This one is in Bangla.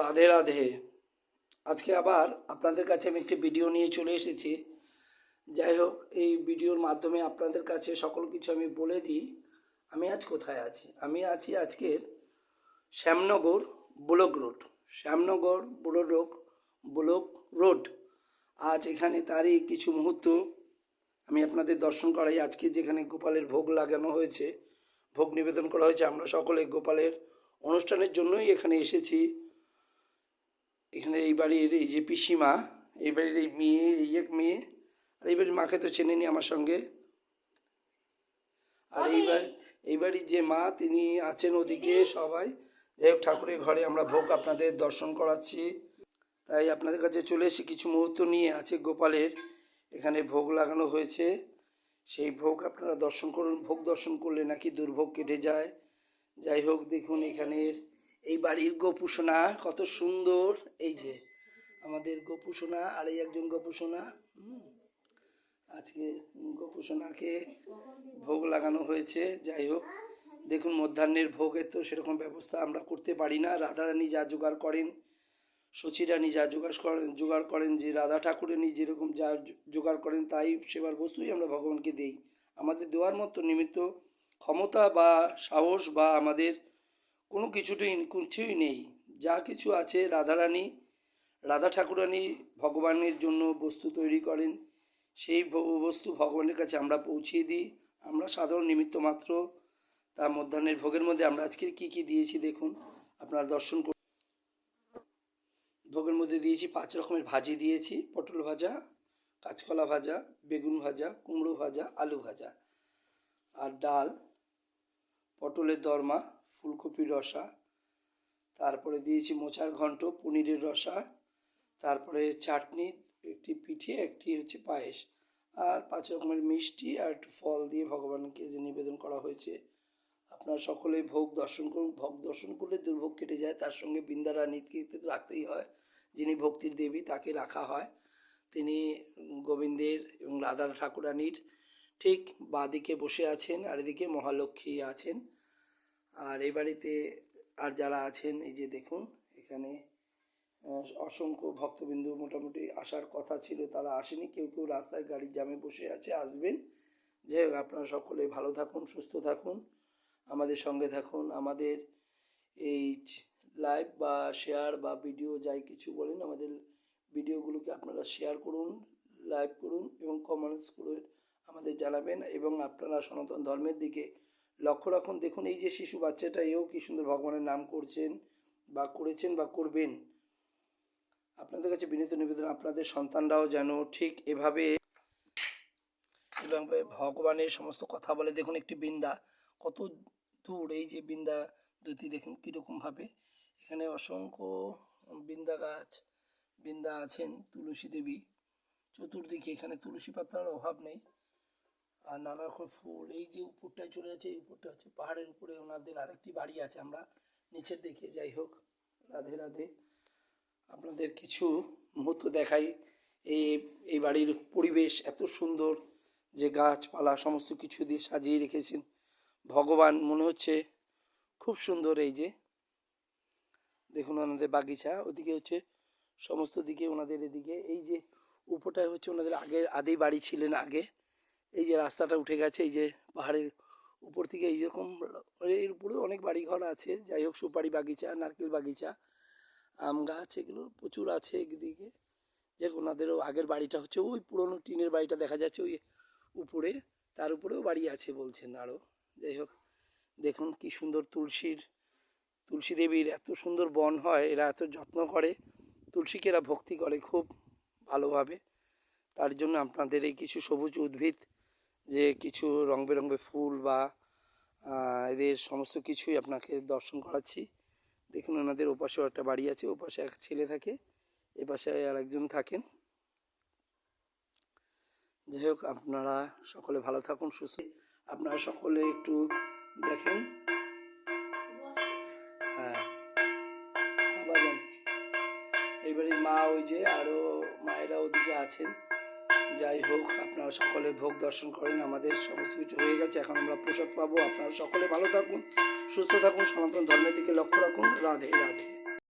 রাধে রাধে। আজকে আবার আপনাদের কাছে আমি একটি ভিডিও নিয়ে চলে এসেছি। যাই হোক, এই ভিডিওর মাধ্যমে আপনাদের কাছে সকল কিছু আমি বলে দিই। আমি আজ কোথায় আছি? আমি আছি আজকের Shyamnagar block road. Shyamnagar block road. আজ এখানে তারই কিছু মুহূর্ত আমি আপনাদের দর্শন করাই। আজকে যেখানে গোপালের ভোগ লাগানো হয়েছে, ভোগ নিবেদন করা হয়েছে, আমরা সকলে গোপালের অনুষ্ঠানের জন্যই এখানে এসেছি। এখানে এই বাড়ির এই যে পিসিমা, এই বাড়ির এই মেয়ে, এই এক মেয়ে, আর এই বাড়ির মাকে তো চেনে নি আমার সঙ্গে। আর এই বাড়ির যে মা, তিনি আছেন ওদিকে সবাই। যাই হোক, ঠাকুরের ঘরে আমরা ভোগ আপনাদের দর্শন করাচ্ছি। তাই আপনাদের কাছে চলে এসে কিছু মুহূর্ত নিয়ে আছে গোপালের এখানে ভোগ লাগানো হয়েছে, সেই ভোগ আপনারা দর্শন করুন। ভোগ দর্শন করলে নাকি দুর্ভোগ কেটে যায়। যাই হোক, দেখুন এখানের এই বাড়ির গোপুসোনা কত সুন্দর। এই যে আমাদের গোপুসোনা, আর এই একজন গোপুসোনা। আজকে গোপুসোনাকে ভোগ লাগানো হয়েছে। যাই হোক, দেখুন মধ্যাহ্নের ভোগের তো সেরকম ব্যবস্থা আমরা করতে পারি না। রাধারানী যা জোগাড় করেন, সচিরানী যা জোগাড় করেন, যে রাধা ঠাকুরানী যেরকম যা জোগাড় করেন, তাই সেবার বস্তুই আমরা ভগবানকে দিই। আমাদের দেওয়ার মতো নিমিত্ত ক্ষমতা বা সাহস বা আমাদের কোনো কিছুই নেই। যা কিছু আছে রাধা ঠাকুরানী ভগবানের জন্য বস্তু তৈরি করেন, সেই বস্তু ভগবানের কাছে আমরা পৌঁছিয়ে দিই। আমরা সাধারণ নিমিত্ত মাত্র। তার মধ্যাহ্নের ভোগের মধ্যে আমরা আজকে কী দিয়েছি দেখুন, আপনারা দর্শন করুন। ভোগের মধ্যে দিয়েছি 5 রকমের ভাজি দিয়েছি: পটল ভাজা, কাঁচকলা ভাজা, বেগুন ভাজা, কুমড়ো ভাজা, আলু ভাজা, আর ডাল, পটলের দরমা, ফুলকপির রসা, তারপরে দিয়েছি মোচার ঘন্ট, পনিরের রসা, তারপরে চাটনি, একটি পিঠে, একটি হচ্ছে পায়েস, আর 5 রকমের মিষ্টি আর একটু ফল দিয়ে ভগবানকে যে নিবেদন করা হয়েছে। আপনারা সকলে ভোগ দর্শন করুন। ভোগ দর্শন করলে দুর্ভোগ কেটে যায়। তার সঙ্গে বৃন্দারানীকে রাখতেই হয়, যিনি ভক্তির দেবী, তাকে রাখা হয়। তিনি গোবিন্দের এবং রাধা ঠাকুরানীর ঠিক বাঁদিকে বসে আছেন, আর এদিকে মহালক্ষ্মী আছেন। আর এই বাড়িতে আর যারা আছেন, এই যে দেখুন এখানে অসংখ্য ভক্তবিন্দু মোটামুটি আসার কথা ছিল, তারা আসেনি। কেউ কেউ রাস্তায় গাড়ির জ্যামে বসে আছে, আসবেন। যাই হোক, আপনারা সকলে ভালো থাকুন, সুস্থ থাকুন, আমাদের সঙ্গে থাকুন। আমাদের এই লাইভ বা শেয়ার বা ভিডিও যাই কিছু বলেন, আমাদের ভিডিওগুলোকে আপনারা শেয়ার করুন, লাইভ করুন এবং কমেন্টস করে আমাদের জানাবেন। এবং আপনারা সনাতন ধর্মের দিকে লক্ষ্য রাখুন। দেখুন এই যে শিশু বাচ্চাটা, এও কি সুন্দর ভগবানের নাম করেছেন বা করবেন। আপনাদের কাছে বিনীত নিবেদন, আপনাদের সন্তানরাও যেন ঠিক এভাবে ভগবানের সমস্ত কথা বলে। দেখুন একটি বৃন্দা কত দূর, এই যে বৃন্দা দুটি দেখুন কীরকমভাবে। এখানে অসংখ্য বৃন্দা আছেন, তুলসী দেবী চতুর্দিকে। এখানে তুলসী পাতার অভাব নেই, আর নানা রকম ফুল। এই যে উপরটায় চলে যাচ্ছে, এই উপরটা হচ্ছে পাহাড়ের উপরে ওনাদের আরেকটি বাড়ি আছে, আমরা নিচের দিকে। যাই হোক, রাধে রাধে। আপনাদের কিছু মুহূর্ত দেখাই। এই বাড়ির পরিবেশ এত সুন্দর যে গাছপালা সমস্ত কিছু দিয়ে সাজিয়ে রেখেছেন ভগবান, মনে হচ্ছে খুব সুন্দর। এই যে দেখুন ওনাদের বাগিচা, ওদিকে হচ্ছে সমস্ত দিকে ওনাদের এদিকে। এই যে উপরটায় হচ্ছে ওনাদের আদি বাড়ি ছিলেন আগে। এই যে রাস্তাটা উঠে গেছে, এই যে পাহাড়ের উপর থেকে এইরকম, এর উপরে অনেক বাড়িঘর আছে। যাই হোক, সুপারি বাগিচা, নারকেল বাগিচা, আম গাছ, এগুলো প্রচুর আছে একদিকে। যে ওনাদেরও আগের বাড়িটা হচ্ছে ওই পুরনো টিনের বাড়িটা দেখা যাচ্ছে ওই উপরে, তার উপরেও বাড়ি আছে বলছেন আরও। যাই হোক, দেখুন কি সুন্দর তুলসী দেবীর এত সুন্দর বন হয়, এরা এত যত্ন করে তুলসীকে, এরা ভক্তি করে খুব ভালোভাবে। তার জন্য আপনাদের এই কিছু সবুজ উদ্ভিদ, যে কিছু রং বেরঙের ফুল বা এদের সমস্ত কিছুই আপনাকে দর্শন করাচ্ছি। দেখুন ওনাদের ওপাশেও একটা বাড়ি আছে, ওপাশে এক ছেলে থাকে, এপাশে আর একজন থাকেন। যাই হোক, আপনারা সকলে ভালো থাকুন, সুস্থ। আপনারা সকলে একটু দেখেন। হ্যাঁ, বাজান এই বাড়ির মা, ওই যে আরও মায়েরা ওদিকে আছেন। যাই হোক, আপনারা সকলে ভোগ দর্শন করেন। আমাদের সমস্ত কিছু হয়ে গেছে, এখন আমরা প্রসাদ পাবো। আপনারা সকলে ভালো থাকুন, সুস্থ থাকুন, সনাতন ধর্মের দিকে লক্ষ্য রাখুন। রাধে রাধে।